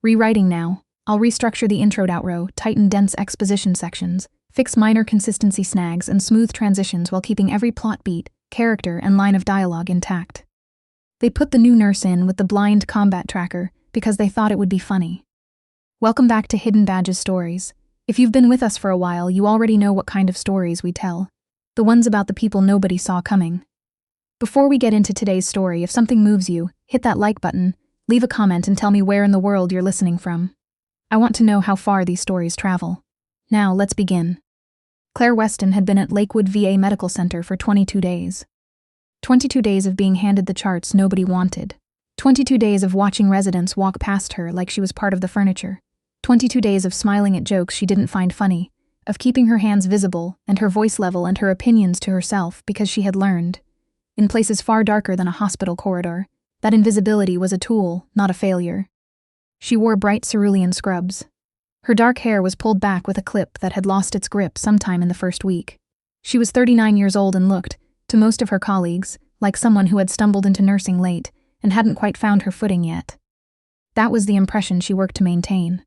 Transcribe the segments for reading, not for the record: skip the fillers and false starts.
Rewriting now. I'll restructure the intro outro, tighten dense exposition sections, fix minor consistency snags, and smooth transitions while keeping every plot beat, character, and line of dialogue intact. They put the new nurse in with the blind combat tracker because they thought it would be funny. Welcome back to Hidden Badges Stories. If you've been with us for a while, you already know what kind of stories we tell. The ones about the people nobody saw coming. Before we get into today's story, if something moves you, hit that like button, leave a comment, and tell me where in the world you're listening from. I want to know how far these stories travel. Now, let's begin. Claire Weston had been at Lakewood VA Medical Center for 22 days. 22 days of being handed the charts nobody wanted. 22 days of watching residents walk past her like she was part of the furniture. 22 days of smiling at jokes she didn't find funny, of keeping her hands visible and her voice level and her opinions to herself because she had learned, in places far darker than a hospital corridor, that invisibility was a tool, not a failure. She wore bright cerulean scrubs. Her dark hair was pulled back with a clip that had lost its grip sometime in the first week. She was 39 years old and looked, to most of her colleagues, like someone who had stumbled into nursing late and hadn't quite found her footing yet. That was the impression she worked to maintain.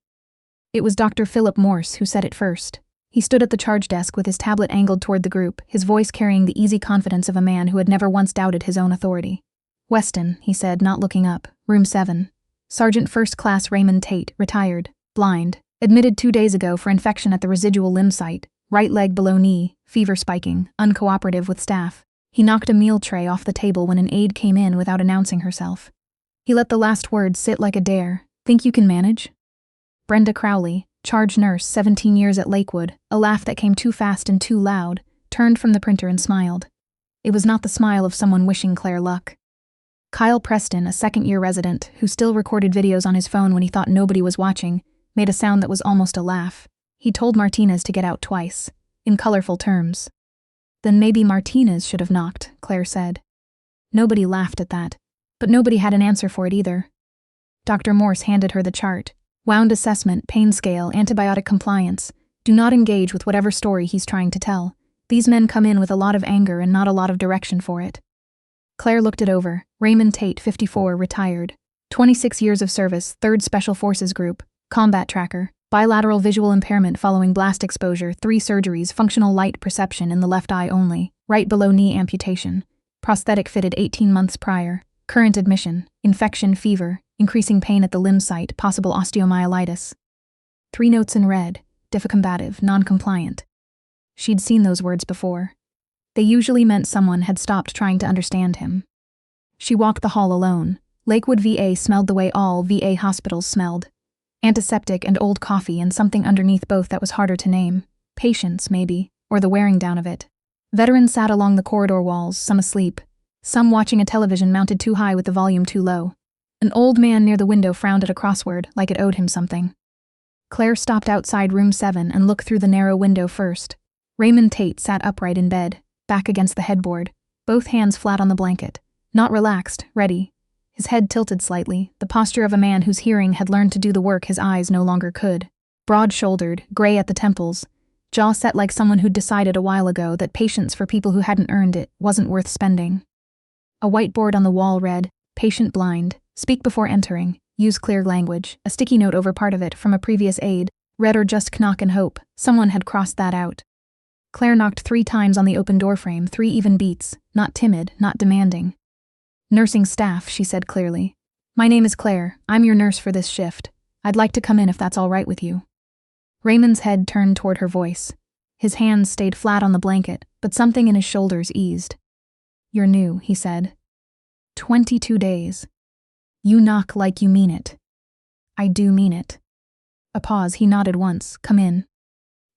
It was Dr. Philip Morse who said it first. He stood at the charge desk with his tablet angled toward the group, his voice carrying the easy confidence of a man who had never once doubted his own authority. "Weston," he said, not looking up. "Room 7. Sergeant First Class Raymond Tate, retired, blind, admitted 2 days ago for infection at the residual limb site, right leg below knee, fever spiking, uncooperative with staff." He knocked a meal tray off the table when an aide came in without announcing herself. He let the last word sit like a dare. "Think you can manage?" Brenda Crowley, charge nurse, 17 years at Lakewood, a laugh that came too fast and too loud, turned from the printer and smiled. It was not the smile of someone wishing Claire luck. Kyle Preston, a second-year resident, who still recorded videos on his phone when he thought nobody was watching, made a sound that was almost a laugh. He told Martinez to get out twice, in colorful terms. "Then maybe Martinez should have knocked," Claire said. Nobody laughed at that, but nobody had an answer for it either. Dr. Morse handed her the chart. Wound assessment, pain scale, antibiotic compliance. Do not engage with whatever story he's trying to tell. These men come in with a lot of anger and not a lot of direction for it. Claire looked it over. Raymond Tate, 54, retired. 26 years of service, 3rd Special Forces Group. Combat tracker. Bilateral visual impairment following blast exposure, 3 surgeries, functional light perception in the left eye only. Right below knee amputation. Prosthetic fitted 18 months prior. Current admission. Infection, fever. Increasing pain at the limb site, possible osteomyelitis. 3 notes in red. Difficombative, non-compliant. She'd seen those words before. They usually meant someone had stopped trying to understand him. She walked the hall alone. Lakewood VA smelled the way all VA hospitals smelled. Antiseptic and old coffee and something underneath both that was harder to name. Patience, maybe, or the wearing down of it. Veterans sat along the corridor walls, some asleep, some watching a television mounted too high with the volume too low. An old man near the window frowned at a crossword, like it owed him something. Claire stopped outside room 7 and looked through the narrow window first. Raymond Tate sat upright in bed, back against the headboard, both hands flat on the blanket. Not relaxed, ready. His head tilted slightly, the posture of a man whose hearing had learned to do the work his eyes no longer could. Broad-shouldered, gray at the temples, jaw set like someone who'd decided a while ago that patience for people who hadn't earned it wasn't worth spending. A whiteboard on the wall read, "Patient blind. Speak before entering. Use clear language." A sticky note over part of it from a previous aide, "Read or just knock and hope." Someone had crossed that out. Claire knocked 3 times on the open doorframe, 3 even beats, not timid, not demanding. "Nursing staff," she said clearly. "My name is Claire. I'm your nurse for this shift. I'd like to come in if that's all right with you." Raymond's head turned toward her voice. His hands stayed flat on the blanket, but something in his shoulders eased. "You're new," he said. 22 days. "You knock like you mean it." "I do mean it." A pause, he nodded once. "Come in."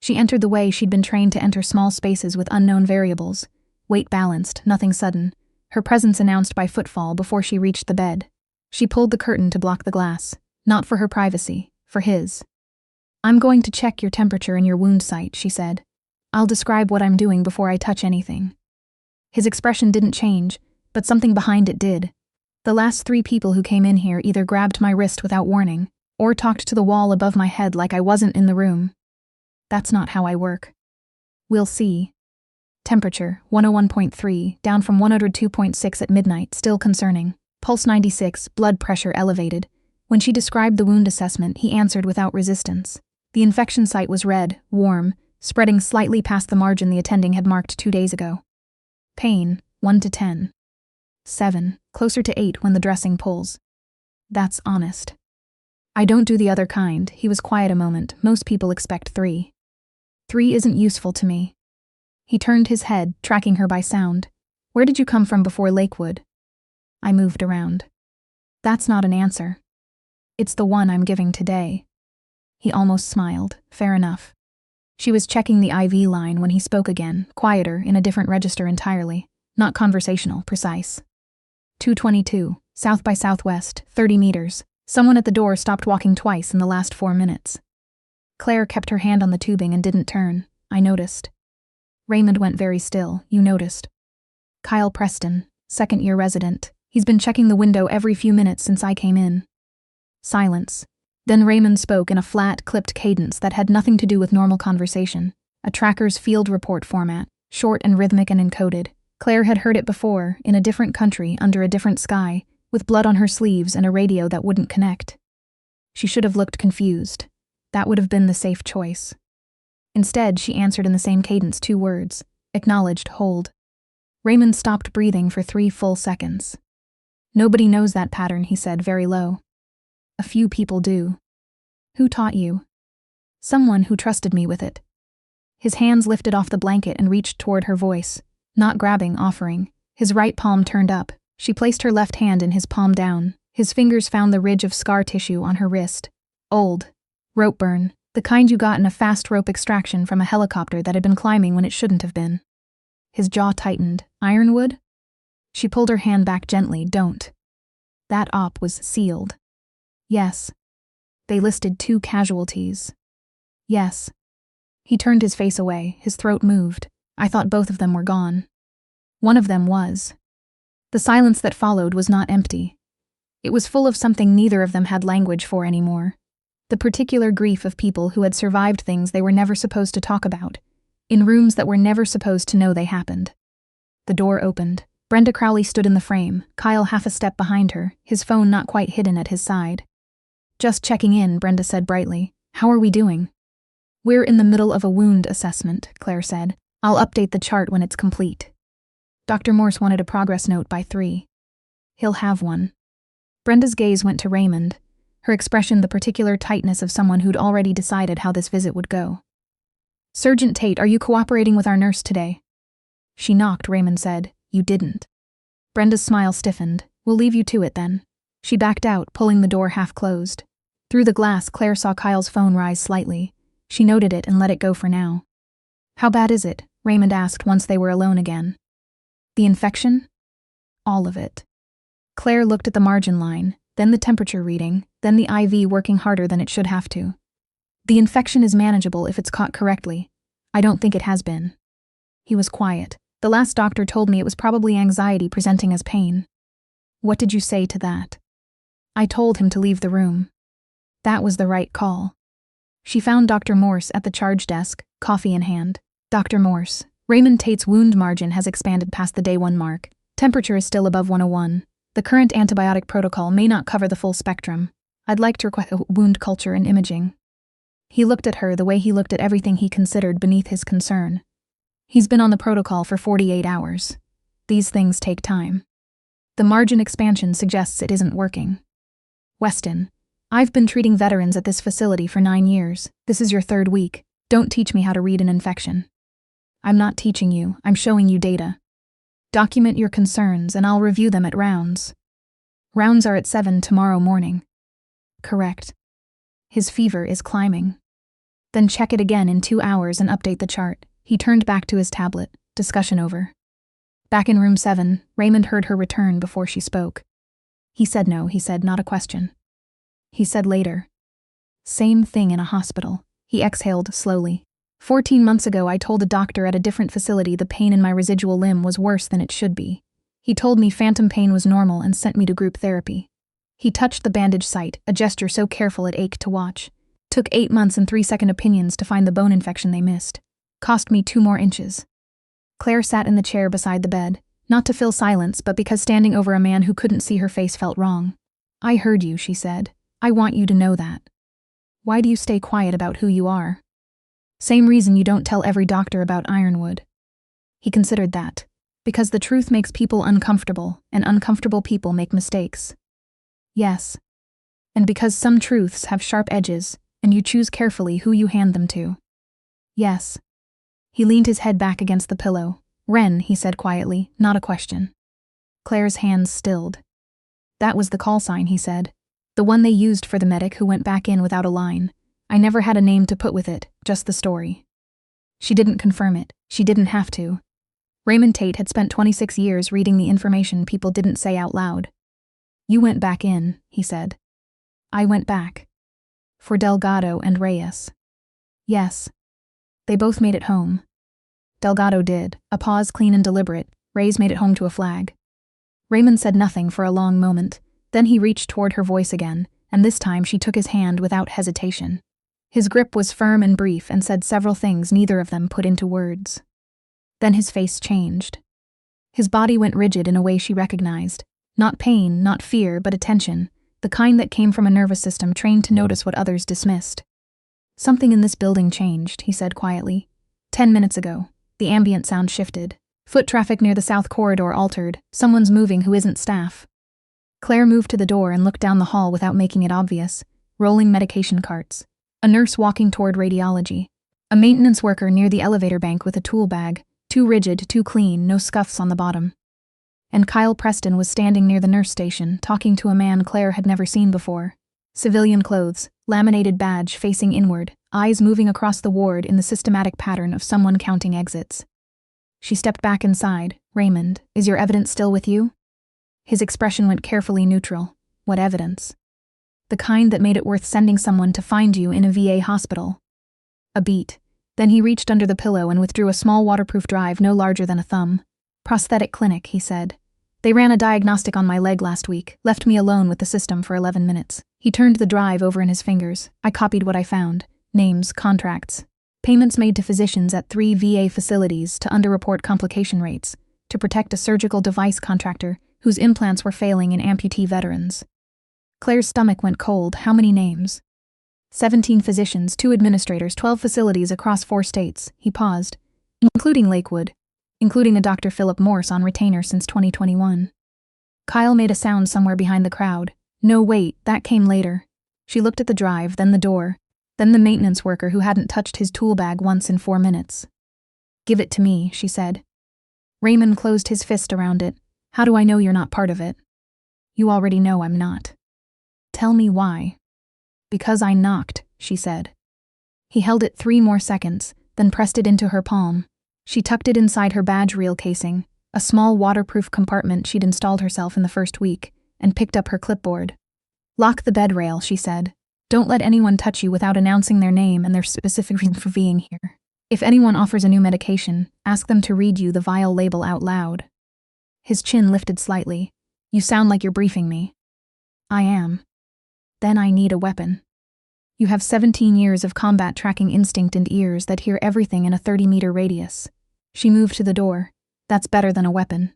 She entered the way she'd been trained to enter small spaces with unknown variables. Weight balanced, nothing sudden. Her presence announced by footfall before she reached the bed. She pulled the curtain to block the glass. Not for her privacy, for his. "I'm going to check your temperature and your wound site," she said. "I'll describe what I'm doing before I touch anything." His expression didn't change, but something behind it did. "The last 3 people who came in here either grabbed my wrist without warning, or talked to the wall above my head like I wasn't in the room. That's not how I work." "We'll see." Temperature, 101.3, down from 102.6 at midnight, still concerning. Pulse 96, blood pressure elevated. When she described the wound assessment, he answered without resistance. The infection site was red, warm, spreading slightly past the margin the attending had marked 2 days ago. Pain, 1 to 10. 7, closer to 8 when the dressing pulls. That's honest. I don't do the other kind. He was quiet a moment. Most people expect 3. 3 isn't useful to me. He turned his head, tracking her by sound. Where did you come from before Lakewood? I moved around. That's not an answer. It's the one I'm giving today. He almost smiled. Fair enough. She was checking the IV line when he spoke again, quieter, in a different register entirely. Not conversational, precise. 222, south by southwest, 30 meters. Someone at the door stopped walking twice in the last 4 minutes. Claire kept her hand on the tubing and didn't turn. I noticed. Raymond went very still. You noticed. Kyle Preston, second-year resident. He's been checking the window every few minutes since I came in. Silence. Then Raymond spoke in a flat, clipped cadence that had nothing to do with normal conversation. A tracker's field report format, short and rhythmic and encoded. Claire had heard it before, in a different country, under a different sky, with blood on her sleeves and a radio that wouldn't connect. She should have looked confused. That would have been the safe choice. Instead, she answered in the same cadence 2 words. Acknowledged, hold. Raymond stopped breathing for 3 full seconds. Nobody knows that pattern, he said very low. A few people do. Who taught you? Someone who trusted me with it. His hands lifted off the blanket and reached toward her voice, not grabbing, offering. His right palm turned up. She placed her left hand in his palm down. His fingers found the ridge of scar tissue on her wrist. Old. Rope burn. The kind you got in a fast rope extraction from a helicopter that had been climbing when it shouldn't have been. His jaw tightened. Ironwood? She pulled her hand back gently. Don't. That op was sealed. Yes. They listed 2 casualties. Yes. He turned his face away. His throat moved. I thought both of them were gone. One of them was. The silence that followed was not empty. It was full of something neither of them had language for anymore. The particular grief of people who had survived things they were never supposed to talk about, in rooms that were never supposed to know they happened. The door opened. Brenda Crowley stood in the frame, Kyle half a step behind her, his phone not quite hidden at his side. Just checking in, Brenda said brightly. How are we doing? We're in the middle of a wound assessment, Claire said. I'll update the chart when it's complete. Dr. Morse wanted a progress note by 3. He'll have one. Brenda's gaze went to Raymond, her expression the particular tightness of someone who'd already decided how this visit would go. Sergeant Tate, are you cooperating with our nurse today? She knocked, Raymond said. You didn't. Brenda's smile stiffened. We'll leave you to it then. She backed out, pulling the door half closed. Through the glass, Claire saw Kyle's phone rise slightly. She noted it and let it go for now. How bad is it? Raymond asked once they were alone again. The infection? All of it. Claire looked at the margin line, then the temperature reading, then the IV working harder than it should have to. The infection is manageable if it's caught correctly. I don't think it has been. He was quiet. The last doctor told me it was probably anxiety presenting as pain. What did you say to that? I told him to leave the room. That was the right call. She found Dr. Morse at the charge desk, coffee in hand. Dr. Morse, Raymond Tate's wound margin has expanded past the day 1 mark. Temperature is still above 101. The current antibiotic protocol may not cover the full spectrum. I'd like to request wound culture and imaging. He looked at her the way he looked at everything he considered beneath his concern. He's been on the protocol for 48 hours. These things take time. The margin expansion suggests it isn't working. Weston, I've been treating veterans at this facility for 9 years. This is your 3rd week. Don't teach me how to read an infection. I'm not teaching you, I'm showing you data. Document your concerns and I'll review them at rounds. Rounds are at 7 tomorrow morning. Correct. His fever is climbing. Then check it again in 2 hours and update the chart. He turned back to his tablet. Discussion over. Back in room 7, Raymond heard her return before she spoke. He said no, he said, not a question. He said later. Same thing in a hospital. He exhaled slowly. 14 months ago I told a doctor at a different facility the pain in my residual limb was worse than it should be. He told me phantom pain was normal and sent me to group therapy. He touched the bandage site, a gesture so careful it ached to watch. Took 8 months and 3-second opinions to find the bone infection they missed. Cost me 2 more inches. Claire sat in the chair beside the bed, not to fill silence but because standing over a man who couldn't see her face felt wrong. I heard you, she said. I want you to know that. Why do you stay quiet about who you are? Same reason you don't tell every doctor about Ironwood. He considered that. Because the truth makes people uncomfortable, and uncomfortable people make mistakes. Yes. And because some truths have sharp edges, and you choose carefully who you hand them to. Yes. He leaned his head back against the pillow. Ren, he said quietly, not a question. Claire's hands stilled. That was the call sign, he said. The one they used for the medic who went back in without a line. I never had a name to put with it, just the story. She didn't confirm it. She didn't have to. Raymond Tate had spent 26 years reading the information people didn't say out loud. You went back in, he said. I went back. For Delgado and Reyes. Yes. They both made it home. Delgado did, a pause clean and deliberate. Reyes made it home to a flag. Raymond said nothing for a long moment. Then he reached toward her voice again, and this time she took his hand without hesitation. His grip was firm and brief and said several things neither of them put into words. Then his face changed. His body went rigid in a way she recognized. Not pain, not fear, but attention, the kind that came from a nervous system trained to notice what others dismissed. Something in this building changed, he said quietly. 10 minutes ago, the ambient sound shifted. Foot traffic near the south corridor altered. Someone's moving who isn't staff. Claire moved to the door and looked down the hall without making it obvious. Rolling medication carts. A nurse walking toward radiology. A maintenance worker near the elevator bank with a tool bag. Too rigid, too clean, no scuffs on the bottom. And Kyle Preston was standing near the nurse station, talking to a man Claire had never seen before. Civilian clothes, laminated badge facing inward, eyes moving across the ward in the systematic pattern of someone counting exits. She stepped back inside. Raymond, is your evidence still with you? His expression went carefully neutral. What evidence? The kind that made it worth sending someone to find you in a VA hospital. A beat. Then he reached under the pillow and withdrew a small waterproof drive no larger than a thumb. Prosthetic clinic, he said. They ran a diagnostic on my leg last week, left me alone with the system for 11 minutes. He turned the drive over in his fingers. I copied what I found. Names, contracts. Payments made to physicians at 3 VA facilities to underreport complication rates, to protect a surgical device contractor whose implants were failing in amputee veterans. Claire's stomach went cold. How many names? 17 physicians, 2 administrators, 12 facilities across 4 states. He paused. Including Lakewood. Including a Dr. Philip Morse on retainer since 2021. Kyle made a sound somewhere behind the crowd. No, wait, that came later. She looked at the drive, then the door, then the maintenance worker who hadn't touched his tool bag once in 4 minutes. Give it to me, she said. Raymond closed his fist around it. How do I know you're not part of it? You already know I'm not. Tell me why. Because I knocked, she said. He held it 3 more seconds, then pressed it into her palm. She tucked it inside her badge reel casing, a small waterproof compartment she'd installed herself in the first week, and picked up her clipboard. Lock the bed rail, she said. Don't let anyone touch you without announcing their name and their specific reason for being here. If anyone offers a new medication, ask them to read you the vial label out loud. His chin lifted slightly. You sound like you're briefing me. I am. Then I need a weapon. You have 17 years of combat tracking instinct and ears that hear everything in a 30-meter radius. She moved to the door. That's better than a weapon.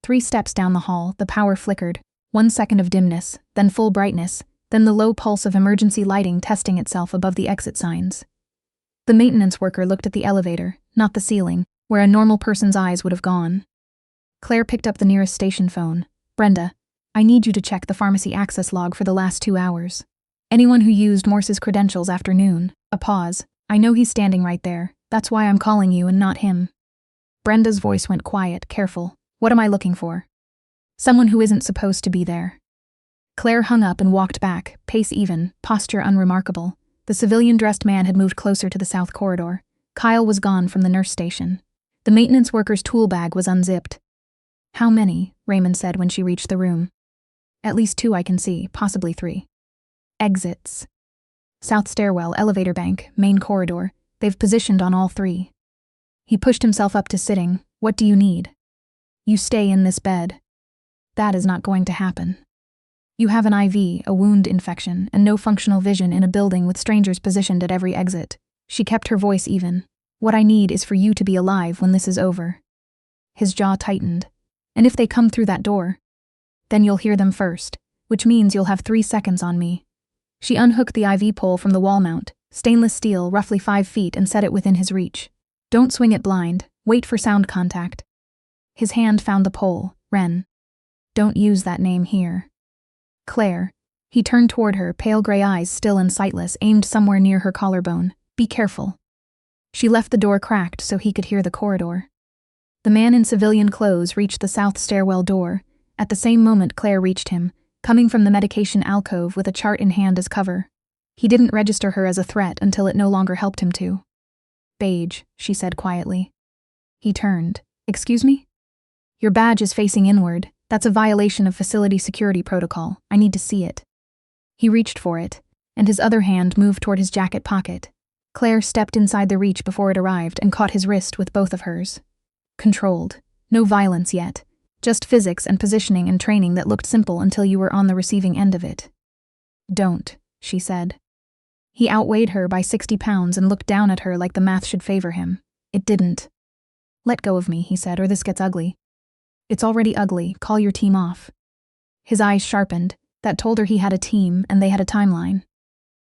3 steps down the hall, the power flickered. 1 second of dimness, then full brightness, then the low pulse of emergency lighting testing itself above the exit signs. The maintenance worker looked at the elevator, not the ceiling, where a normal person's eyes would have gone. Claire picked up the nearest station phone. Brenda, I need you to check the pharmacy access log for the last 2 hours. Anyone who used Morse's credentials after noon. A pause. I know he's standing right there. That's why I'm calling you and not him. Brenda's voice went quiet, careful. What am I looking for? Someone who isn't supposed to be there. Claire hung up and walked back, pace even, posture unremarkable. The civilian-dressed man had moved closer to the south corridor. Kyle was gone from the nurse station. The maintenance worker's tool bag was unzipped. How many? Raymond said when she reached the room. At least 2 I can see, possibly 3. Exits. South stairwell, elevator bank, main corridor. They've positioned on all 3. He pushed himself up to sitting. What do you need? You stay in this bed. That is not going to happen. You have an IV, a wound infection, and no functional vision in a building with strangers positioned at every exit. She kept her voice even. What I need is for you to be alive when this is over. His jaw tightened. And if they come through that door, then you'll hear them first, which means you'll have 3 seconds on me. She unhooked the IV pole from the wall mount, stainless steel, roughly 5 feet, and set it within his reach. Don't swing it blind, wait for sound contact. His hand found the pole. Ren. Don't use that name here. Claire. He turned toward her, pale gray eyes still and sightless, aimed somewhere near her collarbone. Be careful. She left the door cracked so he could hear the corridor. The man in civilian clothes reached the south stairwell door. At the same moment Claire reached him, coming from the medication alcove with a chart in hand as cover. He didn't register her as a threat until it no longer helped him to. Beige, she said quietly. He turned. Excuse me? Your badge is facing inward. That's a violation of facility security protocol. I need to see it. He reached for it, and his other hand moved toward his jacket pocket. Claire stepped inside the reach before it arrived and caught his wrist with both of hers. Controlled. No violence yet. Just physics and positioning and training that looked simple until you were on the receiving end of it. Don't, she said. He outweighed her by 60 pounds and looked down at her like the math should favor him. It didn't. Let go of me, he said, or this gets ugly. It's already ugly. Call your team off. His eyes sharpened. That told her he had a team and they had a timeline.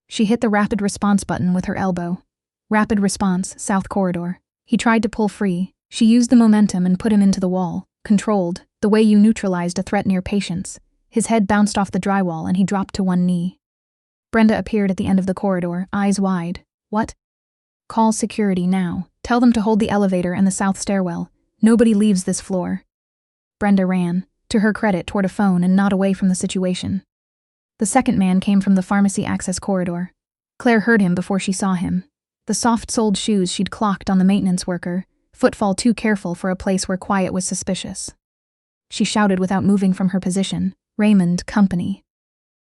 She hit the rapid response button with her elbow. Rapid response, south corridor. He tried to pull free. She used the momentum and put him into the wall. Controlled, the way you neutralized a threat near patients. His head bounced off the drywall and he dropped to one knee. Brenda appeared at the end of the corridor, eyes wide. What? Call security now. Tell them to hold the elevator and the south stairwell. Nobody leaves this floor. Brenda ran, to her credit, toward a phone and not away from the situation. The second man came from the pharmacy access corridor. Claire heard him before she saw him. The soft-soled shoes she'd clocked on the maintenance worker, footfall too careful for a place where quiet was suspicious. She shouted without moving from her position, Raymond, company.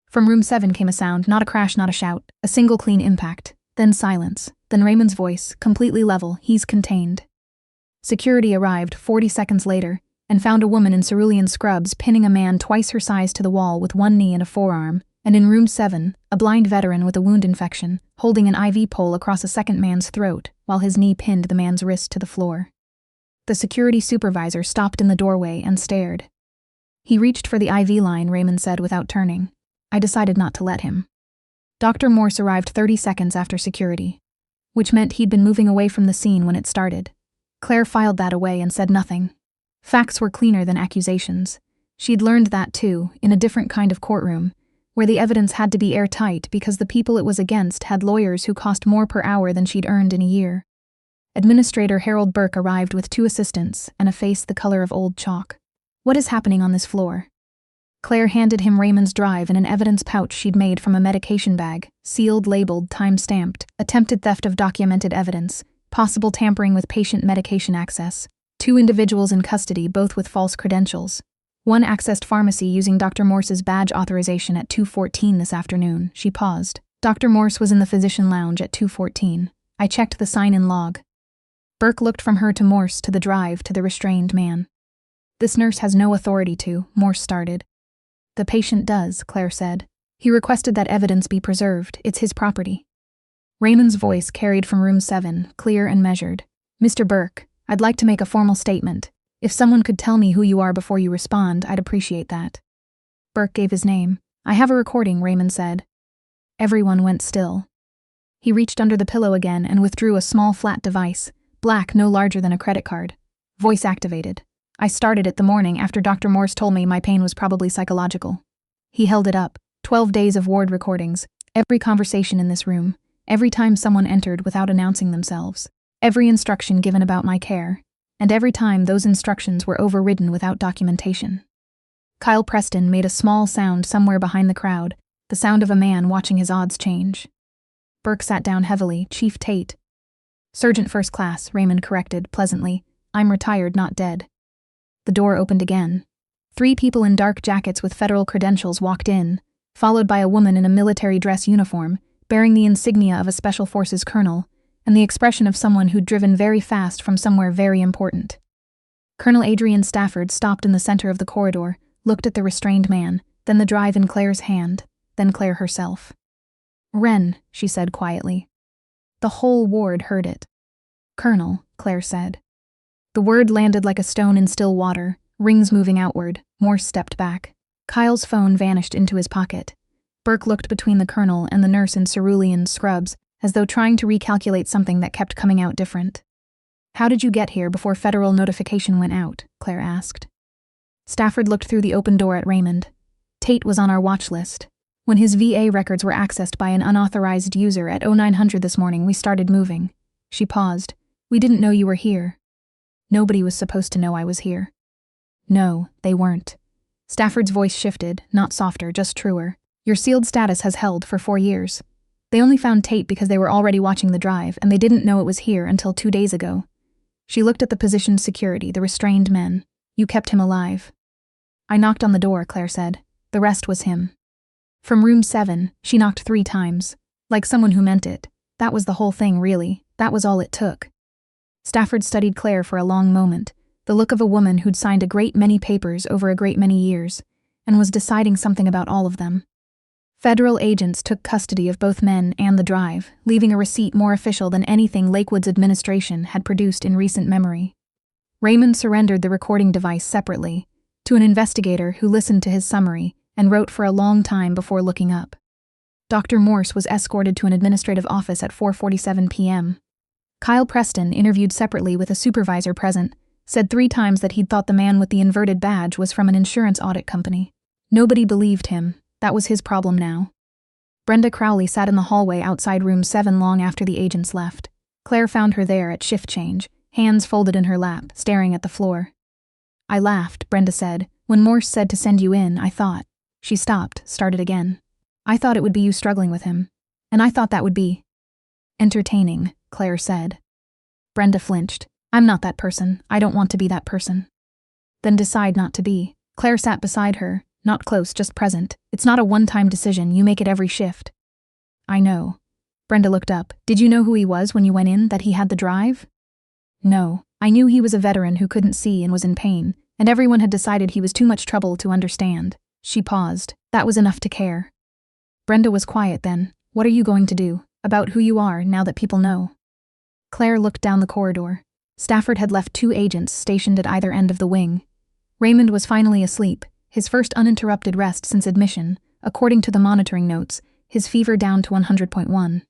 From room 7 came a sound, not a crash, not a shout, a single clean impact, then silence, then Raymond's voice, completely level, he's contained. Security arrived 40 seconds later, and found a woman in cerulean scrubs pinning a man twice her size to the wall with one knee and a forearm, and in room 7, a blind veteran with a wound infection, holding an IV pole across a second man's throat, while his knee pinned the man's wrist to the floor. The security supervisor stopped in the doorway and stared. He reached for the IV line, Raymond said without turning. I decided not to let him. Dr. Morse arrived 30 seconds after security, which meant he'd been moving away from the scene when it started. Claire filed that away and said nothing. Facts were cleaner than accusations. She'd learned that too, in a different kind of courtroom, where the evidence had to be airtight because the people it was against had lawyers who cost more per hour than she'd earned in a year. Administrator Harold Burke arrived with 2 assistants and a face the color of old chalk. What is happening on this floor? Claire handed him Raymond's drive and an evidence pouch she'd made from a medication bag, sealed, labeled, time-stamped, attempted theft of documented evidence, possible tampering with patient medication access, 2 individuals in custody, both with false credentials. 1 accessed pharmacy using Dr. Morse's badge authorization at 2:14 this afternoon. She paused. Dr. Morse was in the physician lounge at 2:14. I checked the sign-in log. Burke looked from her to Morse to the drive to the restrained man. This nurse has no authority to, Morse started. The patient does, Claire said. He requested that evidence be preserved. It's his property. Raymond's voice carried from room 7, clear and measured. Mr. Burke, I'd like to make a formal statement. If someone could tell me who you are before you respond, I'd appreciate that. Burke gave his name. I have a recording, Raymond said. Everyone went still. He reached under the pillow again and withdrew a small flat device, black, no larger than a credit card. Voice activated. I started it the morning after Dr. Morse told me my pain was probably psychological. He held it up. 12 days of ward recordings, every conversation in this room, every time someone entered without announcing themselves, every instruction given about my care, and every time those instructions were overridden without documentation. Kyle Preston made a small sound somewhere behind the crowd, the sound of a man watching his odds change. Burke sat down heavily. Chief Tate. Sergeant First Class, Raymond corrected, pleasantly. I'm retired, not dead. The door opened again. 3 people in dark jackets with federal credentials walked in, followed by a woman in a military dress uniform, bearing the insignia of a Special Forces colonel, and the expression of someone who'd driven very fast from somewhere very important. Colonel Adrian Stafford stopped in the center of the corridor, looked at the restrained man, then the drive in Claire's hand, then Claire herself. Ren, she said quietly. The whole ward heard it. Colonel, Claire said. The word landed like a stone in still water, rings moving outward. Morse stepped back. Kyle's phone vanished into his pocket. Burke looked between the colonel and the nurse in cerulean scrubs, as though trying to recalculate something that kept coming out different. "How did you get here before federal notification went out?" Claire asked. Stafford looked through the open door at Raymond. "Tate was on our watch list. When his VA records were accessed by an unauthorized user at 0900 this morning, we started moving." She paused. "We didn't know you were here." "Nobody was supposed to know I was here." "No, they weren't." Stafford's voice shifted, not softer, just truer. "Your sealed status has held for 4 years. They only found Tate because they were already watching the drive, and they didn't know it was here until 2 days ago." She looked at the positioned security, the restrained men. "You kept him alive." "I knocked on the door," Claire said. "The rest was him." From room 7, she knocked 3 times. Like someone who meant it. That was the whole thing, really. That was all it took. Stafford studied Claire for a long moment, the look of a woman who'd signed a great many papers over a great many years, and was deciding something about all of them. Federal agents took custody of both men and the drive, leaving a receipt more official than anything Lakewood's administration had produced in recent memory. Raymond surrendered the recording device separately, to an investigator who listened to his summary and wrote for a long time before looking up. Dr. Morse was escorted to an administrative office at 4:47 p.m. Kyle Preston, interviewed separately with a supervisor present, said 3 times that he'd thought the man with the inverted badge was from an insurance audit company. Nobody believed him. That was his problem now. Brenda Crowley sat in the hallway outside room 7 long after the agents left. Claire found her there at shift change, hands folded in her lap, staring at the floor. "I laughed," Brenda said. "When Morse said to send you in, I thought." She stopped, started again. "I thought it would be you struggling with him. And I thought that would be entertaining," Claire said. Brenda flinched. "I'm not that person. I don't want to be that person." "Then decide not to be." Claire sat beside her, not close, just present. "It's not a one-time decision, you make it every shift." "I know." Brenda looked up. "Did you know who he was when you went in, that he had the drive?" "No. I knew he was a veteran who couldn't see and was in pain, and everyone had decided he was too much trouble to understand." She paused. "That was enough to care." Brenda was quiet then. "What are you going to do about who you are now that people know?" Claire looked down the corridor. Stafford had left 2 agents stationed at either end of the wing. Raymond was finally asleep, his first uninterrupted rest since admission, according to the monitoring notes, his fever down to 100.1.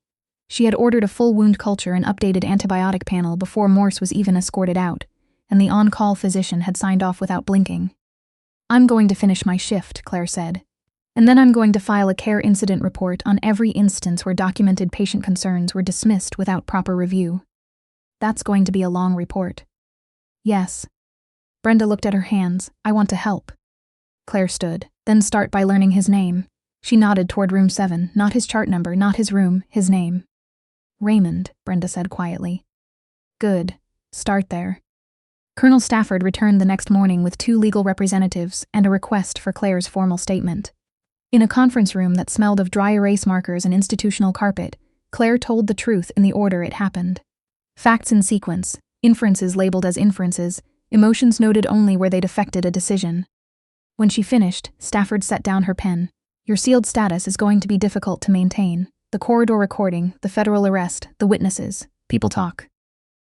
She had ordered a full wound culture and updated antibiotic panel before Morse was even escorted out, and the on-call physician had signed off without blinking. "I'm going to finish my shift," Claire said. "And then I'm going to file a care incident report on every instance where documented patient concerns were dismissed without proper review." "That's going to be a long report." "Yes." Brenda looked at her hands. "I want to help." Claire stood. "Then start by learning his name." She nodded toward room 7, not his chart number, not his room, his name. "Raymond," Brenda said quietly. "Good. Start there." Colonel Stafford returned the next morning with 2 legal representatives and a request for Claire's formal statement. In a conference room that smelled of dry erase markers and institutional carpet, Claire told the truth in the order it happened. Facts in sequence, inferences labeled as inferences, emotions noted only where they'd affected a decision. When she finished, Stafford set down her pen. "Your sealed status is going to be difficult to maintain. The corridor recording, the federal arrest, the witnesses. People talk.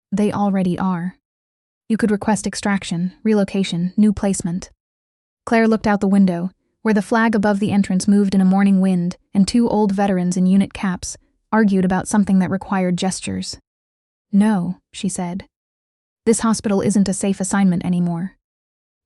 They already are. You could request extraction, relocation, new placement." Claire looked out the window, where the flag above the entrance moved in a morning wind, and 2 old veterans in unit caps argued about something that required gestures. "No," she said. "This hospital isn't a safe assignment anymore.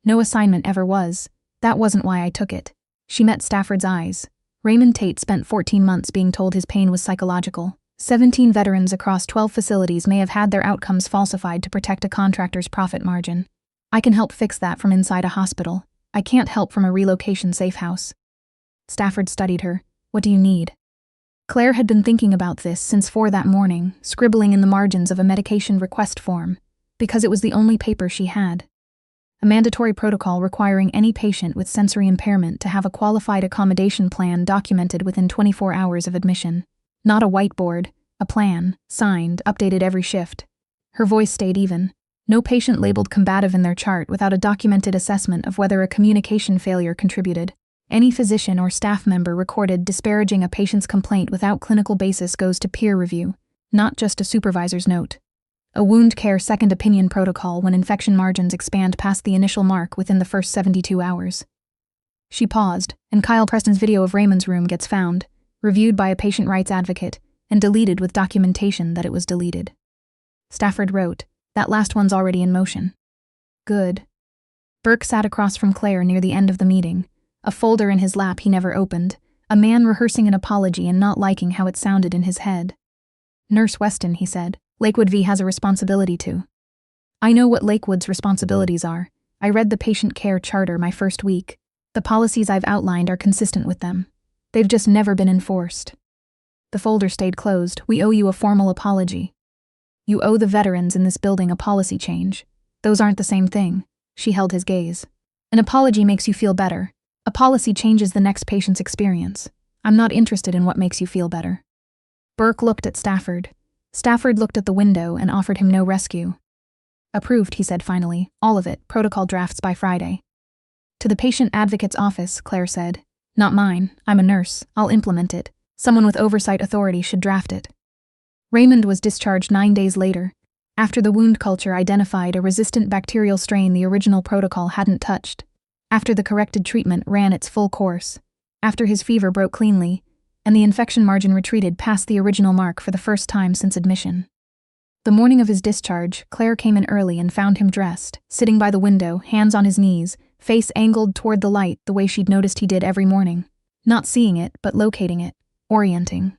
No assignment ever was. That wasn't why I took it." She met Stafford's eyes. Raymond Tate spent 14 months being told his pain was psychological. 17 veterans across 12 facilities may have had their outcomes falsified to protect a contractor's profit margin. "I can help fix that from inside a hospital. I can't help from a relocation safe house." Stafford studied her. "What do you need?" Claire had been thinking about this since 4 that morning, scribbling in the margins of a medication request form, because it was the only paper she had. A mandatory protocol requiring any patient with sensory impairment to have a qualified accommodation plan documented within 24 hours of admission. Not a whiteboard, a plan, signed, updated every shift. Her voice stayed even. No patient labeled combative in their chart without a documented assessment of whether a communication failure contributed. Any physician or staff member recorded disparaging a patient's complaint without clinical basis goes to peer review, not just a supervisor's note. A wound care second opinion protocol when infection margins expand past the initial mark within the first 72 hours. She paused, and Kyle Preston's video of Raymond's room gets found, reviewed by a patient rights advocate, and deleted with documentation that it was deleted. Stafford wrote, "That last one's already in motion." Good. Burke sat across from Claire near the end of the meeting, a folder in his lap he never opened, a man rehearsing an apology and not liking how it sounded in his head. "Nurse Weston," he said, "Lakewood V has a responsibility to." "I know what Lakewood's responsibilities are. I read the patient care charter my first week. The policies I've outlined are consistent with them. They've just never been enforced." The folder stayed closed. "We owe you a formal apology." "You owe the veterans in this building a policy change. Those aren't the same thing." She held his gaze. "An apology makes you feel better. A policy changes the next patient's experience. I'm not interested in what makes you feel better." Burke looked at Stafford. Stafford looked at the window and offered him no rescue. "Approved," he said finally. "All of it. Protocol drafts by Friday." "To the patient advocate's office," Claire said. "Not mine. I'm a nurse. I'll implement it. Someone with oversight authority should draft it." Raymond was discharged 9 days later, after the wound culture identified a resistant bacterial strain the original protocol hadn't touched, after the corrected treatment ran its full course, after his fever broke cleanly, and the infection margin retreated past the original mark for the first time since admission. The morning of his discharge, Claire came in early and found him dressed, sitting by the window, hands on his knees, face angled toward the light the way she'd noticed he did every morning. Not seeing it, but locating it, orienting.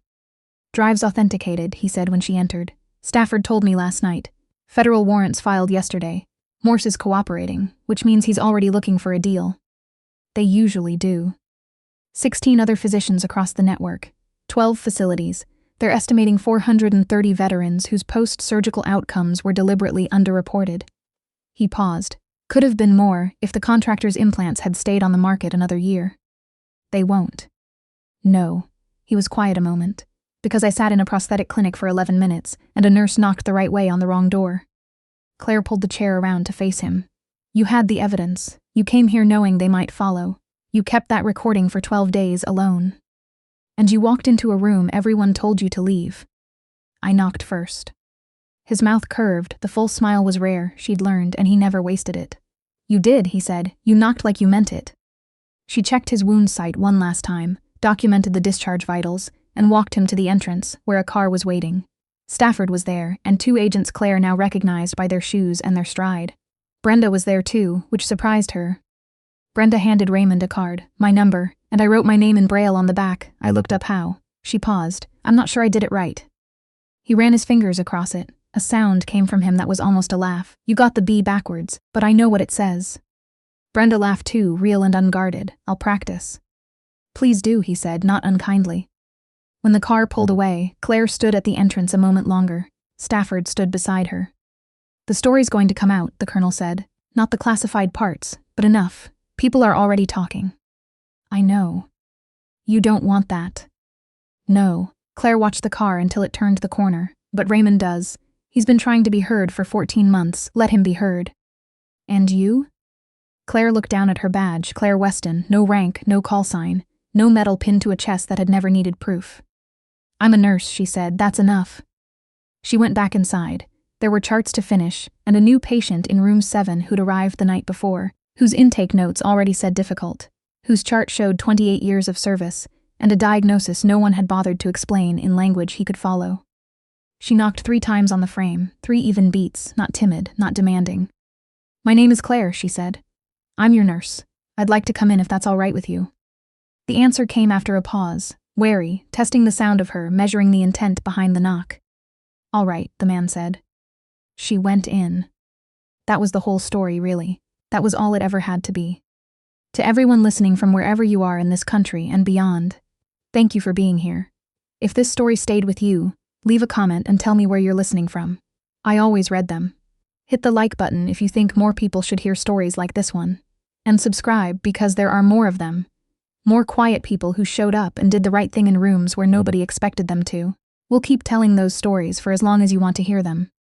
"Drives authenticated," he said when she entered. "Stafford told me last night. Federal warrants filed yesterday. Morse is cooperating, which means he's already looking for a deal." They usually do. 16 other physicians across the network. 12 facilities. They're estimating 430 veterans whose post-surgical outcomes were deliberately underreported. He paused. Could have been more if the contractor's implants had stayed on the market another year. They won't. No. He was quiet a moment. "Because I sat in a prosthetic clinic for 11 minutes, and a nurse knocked the right way on the wrong door." Claire pulled the chair around to face him. "You had the evidence. You came here knowing they might follow. You kept that recording for 12 days alone. And you walked into a room everyone told you to leave." "I knocked first." His mouth curved, the full smile was rare, she'd learned, and he never wasted it. "You did," he said. "You knocked like you meant it." She checked his wound site one last time, documented the discharge vitals, and walked him to the entrance, where a car was waiting. Stafford was there, and 2 agents Claire now recognized by their shoes and their stride. Brenda was there too, which surprised her. Brenda handed Raymond a card, "My number, and I wrote my name in Braille on the back. I looked up how." She paused. "I'm not sure I did it right." He ran his fingers across it. A sound came from him that was almost a laugh. "You got the B backwards, but I know what it says." Brenda laughed too, real and unguarded. "I'll practice." "Please do," he said, not unkindly. When the car pulled away, Claire stood at the entrance a moment longer. Stafford stood beside her. "The story's going to come out," the colonel said. "Not the classified parts, but enough. People are already talking." "I know." "You don't want that." "No." Claire watched the car until it turned the corner. "But Raymond does. He's been trying to be heard for 14 months. Let him be heard." "And you?" Claire looked down at her badge, Claire Weston, no rank, no call sign, no medal pinned to a chest that had never needed proof. "I'm a nurse," she said. "That's enough." She went back inside. There were charts to finish, and a new patient in room 7 who'd arrived the night before, whose intake notes already said difficult, whose chart showed 28 years of service, and a diagnosis no one had bothered to explain in language he could follow. She knocked 3 times on the frame, 3 even beats, not timid, not demanding. "My name is Claire," she said. "I'm your nurse. I'd like to come in if that's all right with you." The answer came after a pause, wary, testing the sound of her, measuring the intent behind the knock. "All right," the man said. She went in. That was the whole story, really. That was all it ever had to be. To everyone listening from wherever you are in this country and beyond, thank you for being here. If this story stayed with you, leave a comment and tell me where you're listening from. I always read them. Hit the like button if you think more people should hear stories like this one. And subscribe because there are more of them. More quiet people who showed up and did the right thing in rooms where nobody expected them to. We'll keep telling those stories for as long as you want to hear them.